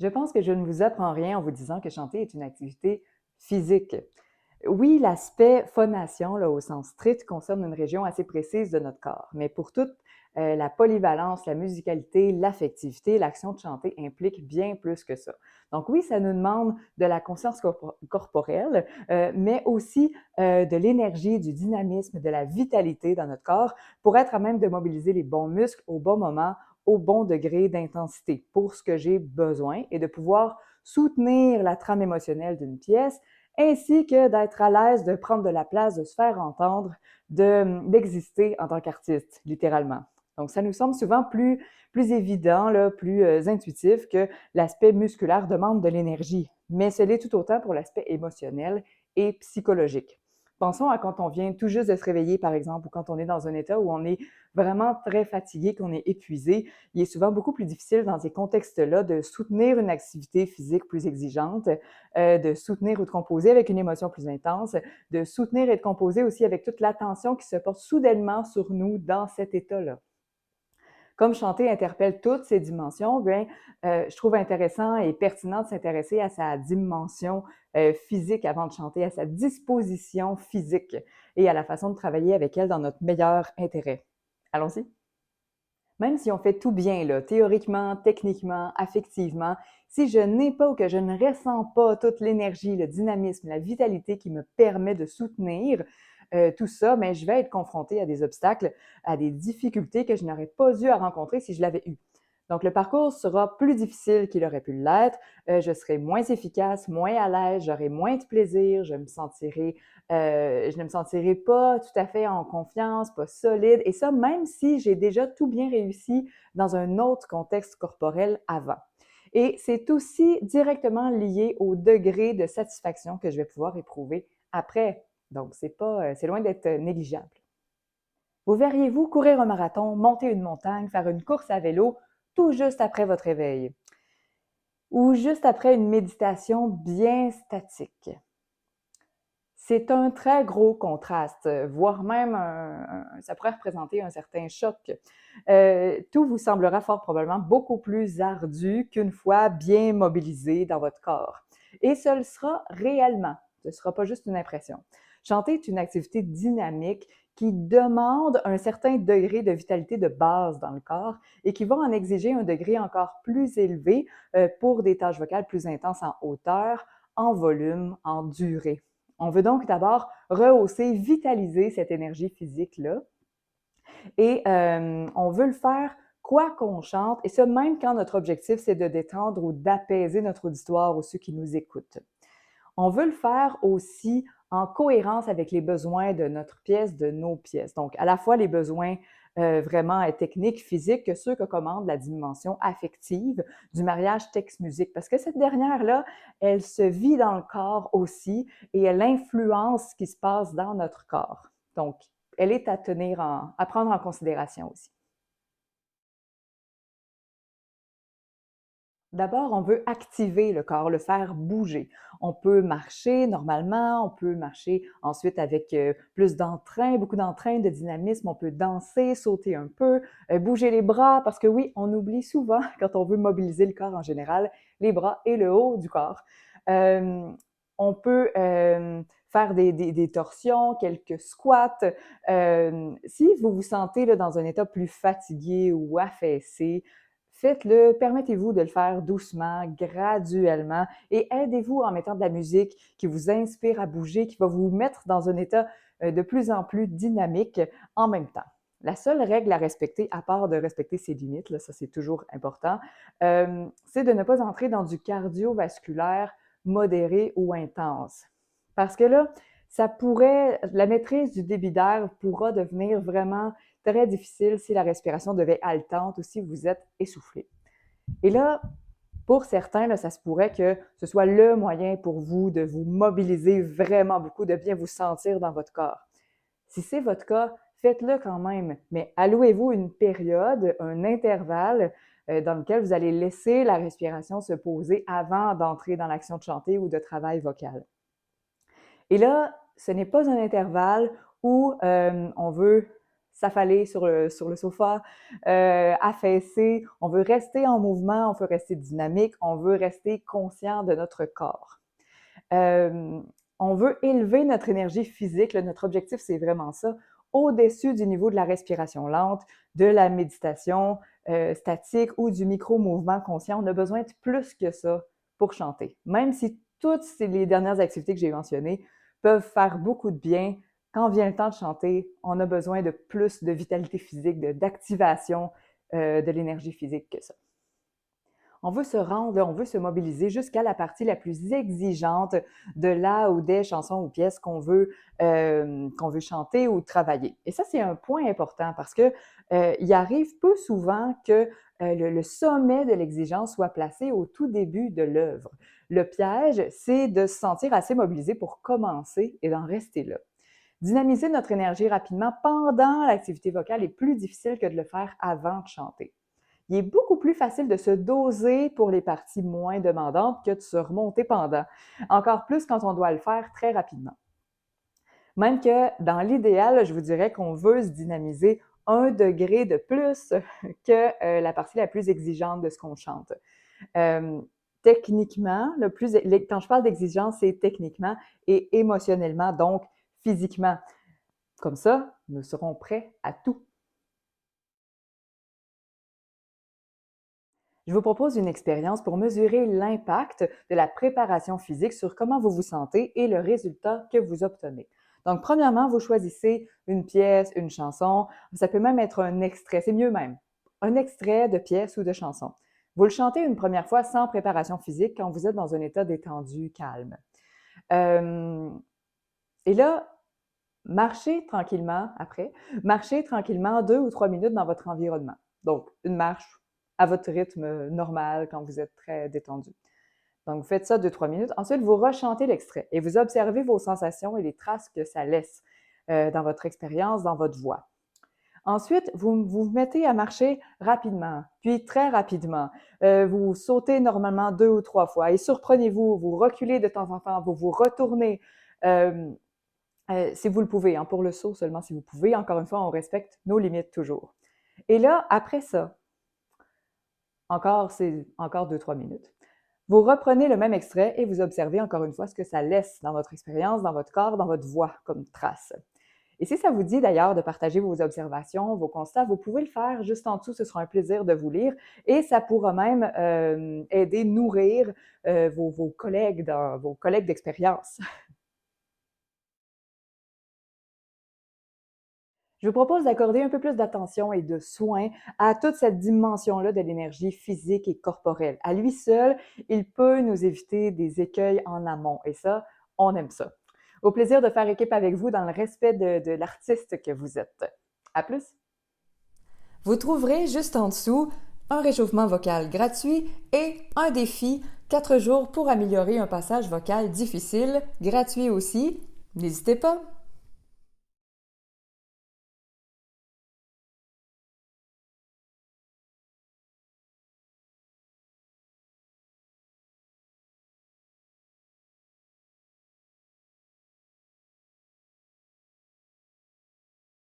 Je pense que je ne vous apprends rien en vous disant que chanter est une activité physique. Oui, l'aspect phonation, là, au sens strict, concerne une région assez précise de notre corps, mais pour toute la polyvalence, la musicalité, l'affectivité, l'action de chanter implique bien plus que ça. Donc oui, ça nous demande de la conscience corporelle, mais aussi de l'énergie, du dynamisme, de la vitalité dans notre corps pour être à même de mobiliser les bons muscles au bon moment, au bon degré d'intensité pour ce que j'ai besoin et de pouvoir soutenir la trame émotionnelle d'une pièce ainsi que d'être à l'aise de prendre de la place, de se faire entendre, d'exister en tant qu'artiste, littéralement. Donc, ça nous semble souvent plus évident, là, plus intuitif que l'aspect musculaire demande de l'énergie, mais ce l'est tout autant pour l'aspect émotionnel et psychologique. Pensons à quand on vient tout juste de se réveiller, par exemple, ou quand on est dans un état où on est vraiment très fatigué, qu'on est épuisé. Il est souvent beaucoup plus difficile dans ces contextes-là de soutenir une activité physique plus exigeante, de soutenir ou de composer avec une émotion plus intense, de soutenir et de composer aussi avec toute l'attention qui se porte soudainement sur nous dans cet état-là. Comme chanter interpelle toutes ces dimensions, bien, je trouve intéressant et pertinent de s'intéresser à sa dimension physique avant de chanter, à sa disposition physique et à la façon de travailler avec elle dans notre meilleur intérêt. Allons-y. Même si on fait tout bien, là, théoriquement, techniquement, affectivement, si je n'ai pas ou que je ne ressens pas toute l'énergie, le dynamisme, la vitalité qui me permet de soutenir tout ça, mais je vais être confrontée à des obstacles, à des difficultés que je n'aurais pas eu à rencontrer si je l'avais eu. Donc, le parcours sera plus difficile qu'il aurait pu l'être. Je serai moins efficace, moins à l'aise, j'aurai moins de plaisir, je ne me sentirai pas tout à fait en confiance, pas solide. Et ça, même si j'ai déjà tout bien réussi dans un autre contexte corporel avant. Et c'est aussi directement lié au degré de satisfaction que je vais pouvoir éprouver après. Donc, c'est loin d'être négligeable. Vous verriez-vous courir un marathon, monter une montagne, faire une course à vélo tout juste après votre réveil ou juste après une méditation bien statique? C'est un très gros contraste, voire même ça pourrait représenter un certain choc. Tout vous semblera fort probablement beaucoup plus ardu qu'une fois bien mobilisé dans votre corps. Et ce le sera réellement. Ce ne sera pas juste une impression. Chanter est une activité dynamique qui demande un certain degré de vitalité de base dans le corps et qui va en exiger un degré encore plus élevé pour des tâches vocales plus intenses en hauteur, en volume, en durée. On veut donc d'abord rehausser, vitaliser cette énergie physique-là et on veut le faire quoi qu'on chante et ça même quand notre objectif c'est de détendre ou d'apaiser notre auditoire ou ceux qui nous écoutent. On veut le faire aussi en cohérence avec les besoins de notre pièce, de nos pièces. Donc, à la fois les besoins vraiment techniques, physiques, que ceux que commande la dimension affective du mariage texte-musique. Parce que cette dernière-là, elle se vit dans le corps aussi et elle influence ce qui se passe dans notre corps. Donc, elle est à prendre en considération aussi. D'abord, on veut activer le corps, le faire bouger. On peut marcher normalement, on peut marcher ensuite avec plus d'entrain, beaucoup d'entrain, de dynamisme. On peut danser, sauter un peu, bouger les bras, parce que oui, on oublie souvent quand on veut mobiliser le corps en général, les bras et le haut du corps. Euh, on peut faire des torsions, quelques squats. Si vous vous sentez là, dans un état plus fatigué ou affaissé, faites-le, permettez-vous de le faire doucement, graduellement et aidez-vous en mettant de la musique qui vous inspire à bouger, qui va vous mettre dans un état de plus en plus dynamique en même temps. La seule règle à respecter, à part de respecter ses limites, là, ça c'est toujours important, c'est de ne pas entrer dans du cardiovasculaire modéré ou intense. Parce que là, la maîtrise du débit d'air pourra devenir vraiment très difficile si la respiration devient haletante ou si vous êtes essoufflé. Et là, pour certains, là, ça se pourrait que ce soit le moyen pour vous de vous mobiliser vraiment beaucoup, de bien vous sentir dans votre corps. Si c'est votre cas, faites-le quand même, mais allouez-vous une période, un intervalle dans lequel vous allez laisser la respiration se poser avant d'entrer dans l'action de chanter ou de travail vocal. Et là, ce n'est pas un intervalle où on veut s'affaler sur le sofa, affaissé. On veut rester en mouvement, on veut rester dynamique, on veut rester conscient de notre corps. On veut élever notre énergie physique. Là, notre objectif, c'est vraiment ça, au-dessus du niveau de la respiration lente, de la méditation statique ou du micro-mouvement conscient. On a besoin de plus que ça pour chanter. Même si toutes les dernières activités que j'ai mentionnées peuvent faire beaucoup de bien, quand vient le temps de chanter, on a besoin de plus de vitalité physique, d'activation de l'énergie physique que ça. On veut se rendre, on veut se mobiliser jusqu'à la partie la plus exigeante de la ou des chansons ou pièces qu'on veut chanter ou travailler. Et ça, c'est un point important parce que il arrive peu souvent que le sommet de l'exigence soit placé au tout début de l'œuvre. Le piège, c'est de se sentir assez mobilisé pour commencer et d'en rester là. Dynamiser notre énergie rapidement pendant l'activité vocale est plus difficile que de le faire avant de chanter. Il est beaucoup plus facile de se doser pour les parties moins demandantes que de se remonter pendant. Encore plus quand on doit le faire très rapidement. Même que dans l'idéal, je vous dirais qu'on veut se dynamiser 1 degré de plus que la partie la plus exigeante de ce qu'on chante. Techniquement, quand je parle d'exigence, c'est techniquement et émotionnellement, donc physiquement. Comme ça, nous serons prêts à tout. Je vous propose une expérience pour mesurer l'impact de la préparation physique sur comment vous vous sentez et le résultat que vous obtenez. Donc, premièrement, vous choisissez une pièce, une chanson. Ça peut même être un extrait, c'est mieux même. Un extrait de pièce ou de chanson. Vous le chantez une première fois sans préparation physique quand vous êtes dans un état détendu, calme. Et là, marchez tranquillement 2 ou 3 minutes dans votre environnement. Donc, une marche à votre rythme normal quand vous êtes très détendu. Donc, vous faites ça 2-3 minutes. Ensuite, vous rechantez l'extrait et vous observez vos sensations et les traces que ça laisse dans votre expérience, dans votre voix. Ensuite, vous vous mettez à marcher rapidement, puis très rapidement. Vous sautez normalement 2 ou 3 fois et surprenez-vous, vous reculez de temps en temps, vous vous retournez. Si vous le pouvez, hein, pour le saut seulement si vous pouvez. Encore une fois, on respecte nos limites toujours. Et là, après ça, c'est encore 2-3 minutes. Vous reprenez le même extrait et vous observez encore une fois ce que ça laisse dans votre expérience, dans votre corps, dans votre voix comme trace. Et si ça vous dit d'ailleurs de partager vos observations, vos constats, vous pouvez le faire juste en dessous, ce sera un plaisir de vous lire et ça pourra même aider, nourrir vos collègues d'expérience. Je vous propose d'accorder un peu plus d'attention et de soin à toute cette dimension-là de l'énergie physique et corporelle. À lui seul, il peut nous éviter des écueils en amont et ça, on aime ça. Au plaisir de faire équipe avec vous dans le respect de l'artiste que vous êtes. À plus! Vous trouverez juste en dessous un réchauffement vocal gratuit et un défi 4 jours pour améliorer un passage vocal difficile, gratuit aussi. N'hésitez pas!